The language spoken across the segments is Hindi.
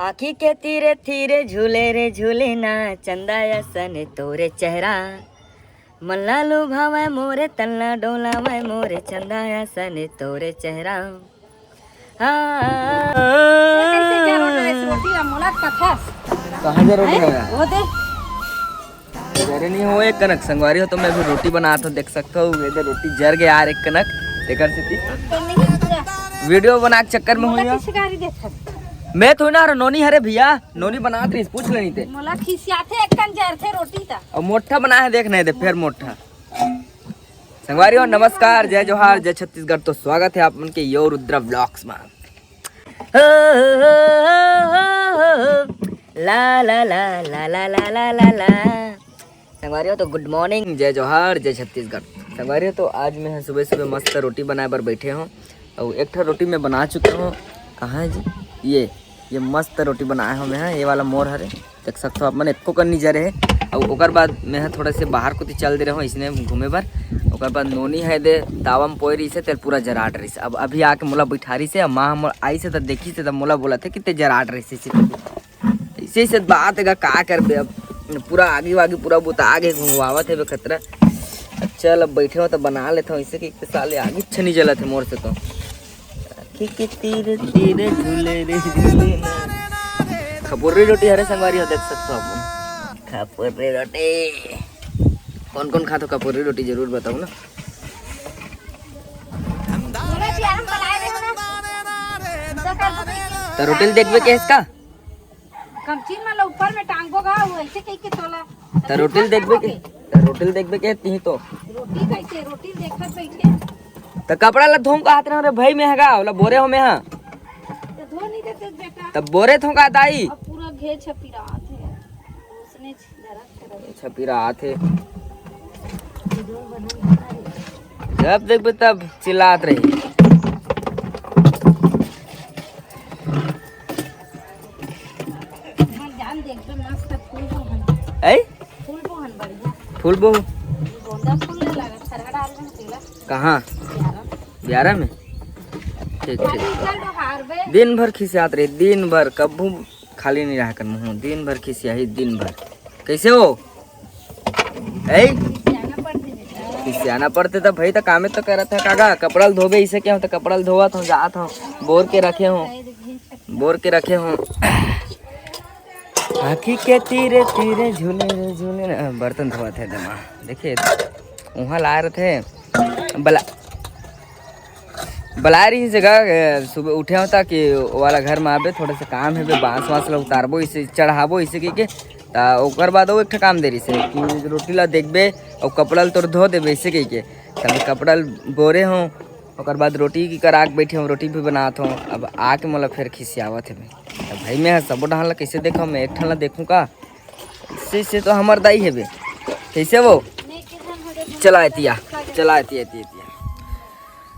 आँखी के तीरे तीरे झूले रे झूले ना चंदा सन तोरे चेहरा मल्ला लुभावे मोरे तल्ला डोलावे मोरे चंदा सन तोरे चेहरा। कहाँ जा रोटी है? जरे नहीं हो एक कनक संगवारी हो तो मैं भी रोटी बनाता हूँ, देख सकता हूँ इधर रोटी जर गया यार एक कनक देकर से वीडियो बना के चक्कर में हुई मैं थोड़ी ना नोनी हरे भैया नोनी बना रही पूछ लेनी थे मोला खिसियाथे एक कन जर थे रोटी ता और मोटा बना है देख नहीं दे फिर मोटा संगवारी हो नमस्कार जय जोहार जय छत्तीसगढ़। तो स्वागत है आप उनके यो रुद्र व्लॉग्स में। ला ला ला ला ला ला ला ला ला संगवारी हो तो गुड मॉर्निंग जय जोहार जय छत्तीसगढ़। संगवारी हो तो आज मैं सुबह सुबह मस्त रोटी बनाए पर बैठे हूँ और एक रोटी मैं बना चुका हूँ। कहाँ है जी ये मस्त रोटी बनाया हूँ मैं ये वाला मोर हरे देख सकते हो आप मैंने एको करनी जा रहे और ओकर बाद मैं थोड़ा से बाहर को चल दे रहा हूँ इसने घूमे पर ओकर बाद नोनी है दे तावा में पोई रही से तेल पूरा जराट रही से अब अभी आके मोला बैठारी से माँ हम आई से तो देखी से तब मोला बोला थे कि ते जराट रही से इसे से बात है का कर बे अब पूरा आगे वागे पूरा बुता आगे घुमावत है खतरा। चल अब बैठे हो तो बना लेता हूँ इसे कि साले आगे छनी जला थे मोर से तो के तीरे तीरे झूले रे झूले ना खपुर्री रोटी हरे संगवारी हो देख सकते हो आप खपुर्री रोटी कौन कौन खाता खपुर्री रोटी जरूर बताओ ना। तो रोटी देखबे के इसका कमचीन में ऊपर में टांगो गा ऐसे कह के तोला तो रोटी देखबे के ती तो रोटी कैसे रोटी देखत बैठे तो कपड़ा ला धोम का हाथ रे भाई में हैगा ओला बोरे हो में हां तो धो नहीं देते बेटा तब बोरे थो का दाई अब पूरा घे छपीरात है उसने जरा छपीरात है जब देखबे तब चिल्लात रही जान देखबे मस्त फूल बोहन ऐ फूल बोहन बढ़िया फूल बहु गोंदा फूल ले लगा सरगा डाल में तेला कहाँ 11 में ठीक चल तो हार बे दिन भर खिसियात रही दिन भर कबू खाली नहीं रहा कर मुँह दिन भर खिसिया ही दिन भर कैसे हो ऐ जाना पड़ते बेटा खिसियाना पड़ते तो भाई तो कामे तो करत है कागा कपड़ा धोबे इसे क्या होता कपड़ा धोवा था जात हूँ बोर के रखे हूँ आँखी के तीरे तीरे झूले रे झूले बर्तन धोआ थे दमा देखिए वहाँ ला रहे थे बला रही जगह सुबह उठे होता कि वाला घर में आबे थोड़ा सा काम है बांस वाँस ला उतारबो इसे चढ़ाबो इसे के ओकर बाद वो एक काम देरी से कि रोटी ला देखबे और कपड़ा तोड़ धो देबे इसे के तब कपड़ा बोरे हों ओकर बाद रोटी की करा के बैठे हूँ रोटी भी बनात हूँ। अब आके मोला फिर खिसियावत है तो भाई मैं सबो ढान ला कैसे देखा मैं एक ठान ला देखूँ का इससे तो हमार दाई है बे कैसे वो चला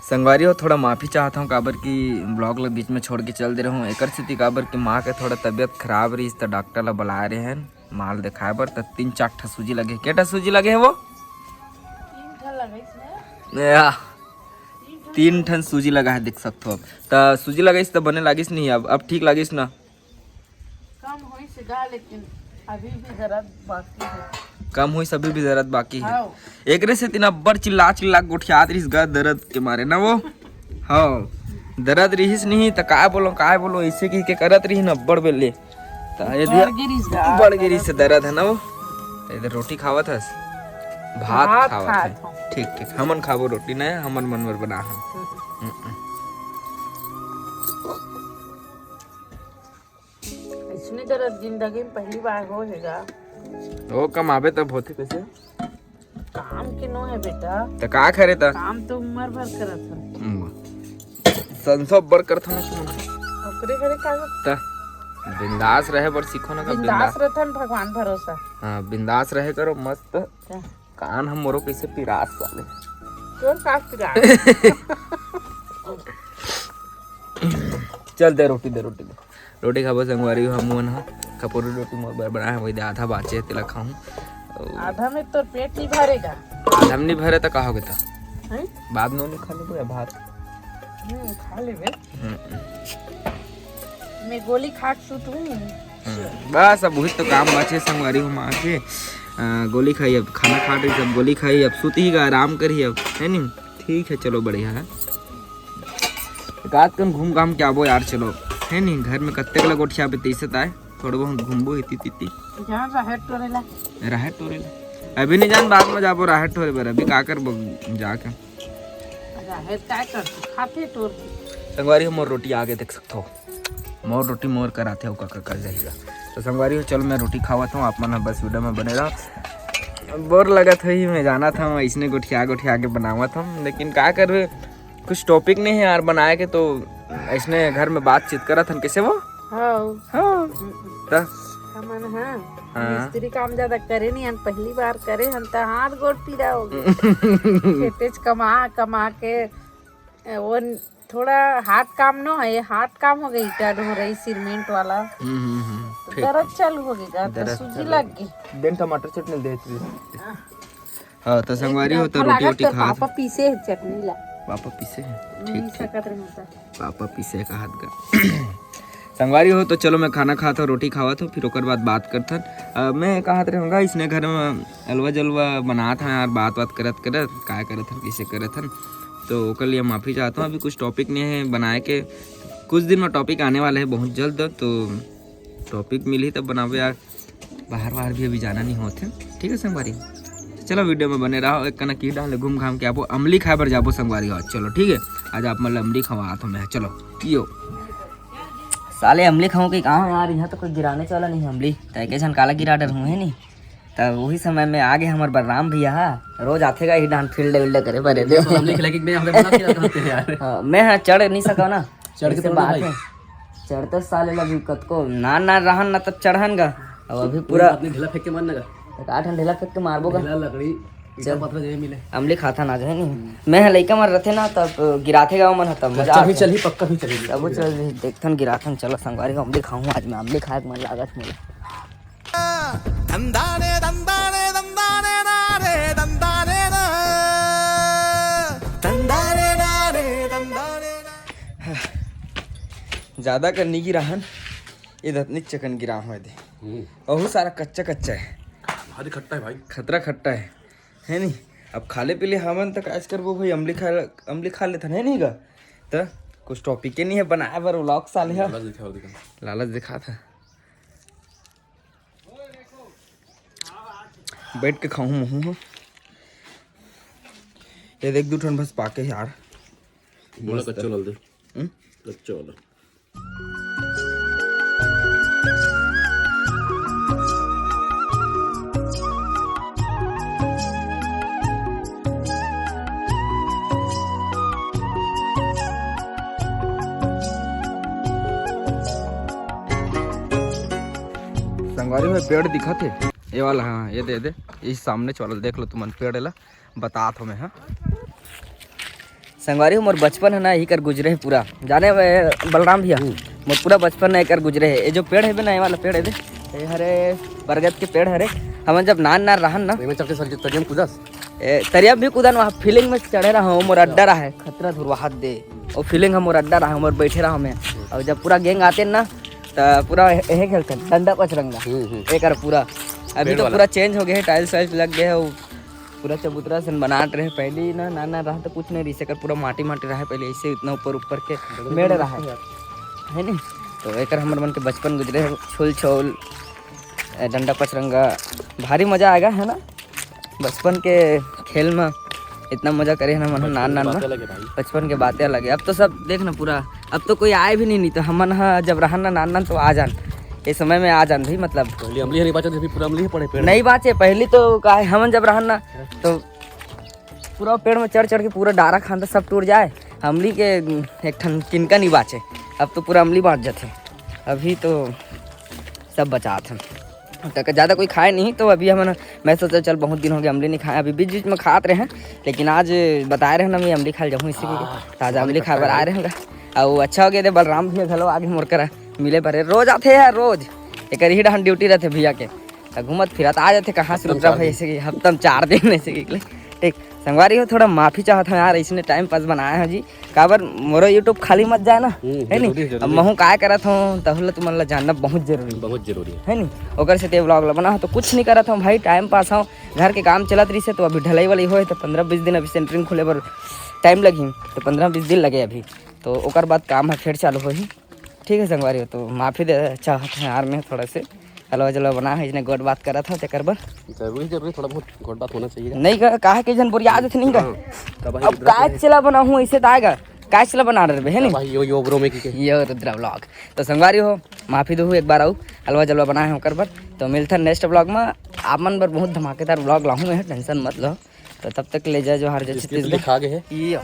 संगवारी हो थोड़ा माफ़ी चाहता हूँ काबर की ब्लॉग ला बीच में छोड़ के चल दे रहा हूँ एक स्थिति काबर की माँ के थोड़ा तबीयत खराब रही तो डॉक्टर ला बुला रहे हैं माल दिखाए बर तो 3-4 ठा सूजी लगे केटा सूजी लगे है वो 3 ठन सूजी लगा है देख सकते हो अब तो सूजी लगाइस तो बने लागिस नहीं अब ठीक लागिस ना कम होई से गा लेकिन अभी भी दर्द बाकी है कम हुई सभी भी दर्द बाकी है एक से तीन अब्बर चिल्ला गोठियात रही दर्द के मारे ना वो हाँ दर्द रहीस नहीं तो काय बोलो ऐसे की करत रही ना अब्बर बेले बढ़ गिरी से दर्द है ना वो इधर रोटी खावत है भात खावत है ठीक हमन खाबो रोटी ना हमन मनवर बना है इसने दर्द जिंदगी में पहली बार होएगा वो कम आबे तब होते कैसे काम के नो है बेटा तो का करे था काम तो उम्र भर करत है संसो बर करत ना ओकरे करे का ता बिंदास रहे बर सीखो ना बिंदास रहथन भगवान भरोसा हाँ बिंदास रहे करो मस्त कान हम मोरो कैसे पिरास साले तोर का पिरास चल दे रोटी खाबो संगवारी हम ना कपूरी रोटी मोर बनाए वही आधा बाचे तेला खाऊं आधा में तो पेट नहीं भरेगा आधा में नहीं भरे तो का होगे तो बाद में नहीं खा लेबो या भात खा लेबे मैं गोली खा के सुतूं। बस अब वही तो काम बचे संगवारी हो माँ के गोली खाई, अब खाना खा रही सब गोली खाई, अब सूती का आराम करी अब, है नहीं? ठीक है चलो बढ़िया है। रात कन घूम घाम के आबो यार, चलो है नहीं? घर में कत्ते लग गोठिया पे तीसत आए, थोड़ा बहुत घूमबो इति तिति जहाँ राहत टोरेला राहत टोरेला। अभी नहीं जान, बाद में जाबो राहत टोरे बर, अभी का करबो जाके राहत काय कर खाते टोर के। संगवारी हो मोर रोटी आगे देख सकते हो, मोर रोटी मोर कराते हो का कर जाएगा। तो संगवारी हो चलो मैं रोटी खावत हूँ, आप मन बस वीडियो में बने रहो। बोर लगत है ही, मैं जाना था इसने गोठिया के बनावत हम, लेकिन का कर कुछ टॉपिक नहीं है यार बनाए के, तो इसने घर में बातचीत करत हन कैसे वो। हाँ हमन मिस्त्री काम ज्यादा करे नहीं हन, पहली बार करे हन तो हाथ गोड़ पीरा हो गए। खेते कमा के वो थोड़ा हाथ काम न है, हाथ काम हो गई, ईटा ढो रही सीमेंट वाला, तो दर्द चालू हो गई, तो सूजी लग गई। देन टमाटर चटनी दे दी। हाँ तो संगवारी हो तो रोटी खा, पापा पीसे है चटनी ला, पापा पीसे हैं, ठीक ठीक पापा पीसे का हाथ का। संगवारी हो तो चलो मैं खाना खाता हूँ, रोटी खावा था, फिर ओकर बाद बात करथन। मैं कहा रहूँगा इसने घर में अलवा जलवा बना था यार, बात करत काय करत हन कैसे करत हन, तो ओकर लिए माफ़ी चाहता हूँ। अभी कुछ टॉपिक नहीं है बनाए के, कुछ दिन में टॉपिक आने वाले हैं बहुत जल्द, तो टॉपिक मिली तब बनावे यार, बाहर भी अभी जाना नहीं होते। ठीक है संगवारी, तो चलो वीडियो में बने रहो। एक कना की डाले घूम घाम के आपको अमली खाए पर जाबो संगवारी हो, चलो ठीक है। आज आप मतलब अमली खवा तो मैं, चलो यो साले अमली खाऊं कि कहाँ यार, यहाँ तो कोई गिराने वाला नहीं है अमली, तैके झन काला गिरा डर हूँ है नहीं। तब वही समय में आगे हमारे बलराम भैया रोज आतेगा ही डांट फील्ड विल्ड करे बरे दे। मैं हाँ चढ़ नहीं सका ना, चढ़ के बात है, चढ़ते साले लगी कत को ना रहन ना तब चढ़न गा, अब अभी पूरा ढेला फेंक के मारने का, 8 ढेला फेंक के मारबो गा, लकड़ी मिले अमली खाता ना जाए नहीं। मैं लइका मर रथे ना तब गिराथे गाँव मन तब मजा भी चली, पक्का भी चली, तब चल देखथन गिराथन। चलो संगवारी अमली खाऊं, आज मैं अमली खाए मन लागत मुझे। दंदाने दंदाने दंदाने नारे दंदाने ना दंदाने नारे दंदाने। ज्यादा करनी की रहन इधर नीचे चकन गिरा हुआ दे, बहुत सारा कच्चा है, भारी खट्टा है भाई, खतरा खट्टा है नहीं? अब खाले पीले हमन तक आज कर वो भाई अमली खा लेते है नहीं गा, तो कुछ टॉपिक नहीं है बनाया पर व्लॉग साले है, लालच दिखा था, बैठ के खाऊं मुँह ये देख दू ठन बस पाके यार, कच्चा वाला दे, कच्चा वाला। संगवारी में पेड़ दिखा थे ये वाला, हाँ ये दे इस सामने चल देख लो तुम पेड़ ला बता थो मैं। हाँ संगवारी मोर बचपन है ना यही कर गुजरे है पूरा, जाने बलराम भैया मोर पूरा बचपन है कर गुजरे है। ये जो पेड़ है ना ये वाला पेड़ है ये हरे बरगद के पेड़ हरे, हम जब नान रहन ना तरिया भी कूदन वहाँ फीलिंग में चढ़े रहा हूँ, मोर अड्डा रहा है खतरा धुरवा हाथ दे, और फीलिंग हम मोर अड्डा रहा मोर बैठे रहा मैं, और जब पूरा गैंग आते ना तो पूरा यही खेलते डंडा पचरंगा एक पूरा। अभी तो पूरा चेंज हो गया है, टाइल्स वाइल्स लग गए है, पूरा चबूतरा से बनाट रहे, पहले ना रहा तो कुछ नहीं रही, पूरा माटी रहा पहले, ऐसे इतना ऊपर के मेड़ रहा है नहीं। तो एक हमारे मन के बचपन गुजरे, छुल छोल डंडा पचरंगा, भारी मजा आएगा है ना बचपन के खेल में, इतना मजा करे ना मन नान बचपन के बातें अलग है। अब तो सब देख ना पूरा, अब तो कोई आए भी नहीं तो हम जब रहन ना नान तो आ जान, इस समय में आ जान भी मतलब नहीं बाचे पहली तो का हम जब रहन ना तो पूरा पेड़ में चढ़ के पूरा डारा खाना सब टूट जाए, अमली के एक ठन किनका नहीं बाचे, अब तो पूरा अमली बाँट जाते, अभी तो सब बचात हैं तक ज़्यादा कोई खाए नहीं। तो अभी हम मैं सोचा चल बहुत दिन हो गए अमली नहीं खाए, अभी बीच में खाते रहे हैं, लेकिन आज बताए रहे ना मैं अमली खा जाऊँ, इसी के ताज़ा अमली खा पर आए रहेंगे। और अच्छा हो गया थे बलराम भैया घलो आगे मोर करा मिले भरे, रोज आते हैं रोज एक ही डहन ड्यूटी रहते भैया के, घूमत फिरत आ जाते कहाँ से रुद्रा भाई ऐसे हफ्ता में 4 दिन ऐसे निकले ठीक संगवारी हो थोड़ा माफी चाहत हूँ यार, इसने टाइम पास बनाया है जी काबर मोरो यूट्यूब खाली मत जाए ना, है नी। अब महू काय करत हूँ तहुला तुमन ला जानना बहुत जरूरी है नी। ओकर से ते व्लॉग ला बना तो कुछ नहीं करत हूँ भाई, टाइम पास हूँ, घर के काम चलत रही से। तो अभी ढलाई वाली होए तो 15-20 दिन अभी सेंटरिंग खुले पर टाइम लगी, तो 15-20 दिन लगे अभी, तो ओकर बाद काम है फिर चालू होही। ठीक है संगवारी हो, तो माफी दे चाहत है यार मैं थोड़ा से हलवा जलवा बना है, इसने गोट बात करा था तेकर बर जरूरी थोड़ा बहुत गोट बात होना चाहिए। नहीं काहे के जन बोरी आदत नहीं का। अब काय चला बना हूँ ऐसे तो आएगा, काय चला बना रहे है भाई यो ब्रो में की ये रुद्रा व्लॉग। तो संगवारी हो माफी दो एक बार आऊ, हलवा जलवा बनाए हैं ओकर बर। तो मिलता नेक्स्ट व्लॉग में, आप मन बर बहुत धमाकेदार व्लॉग लाहूँ मैं, टेंशन मत लो। तो तब तक ले जा जो हार जा लिखा गया है ये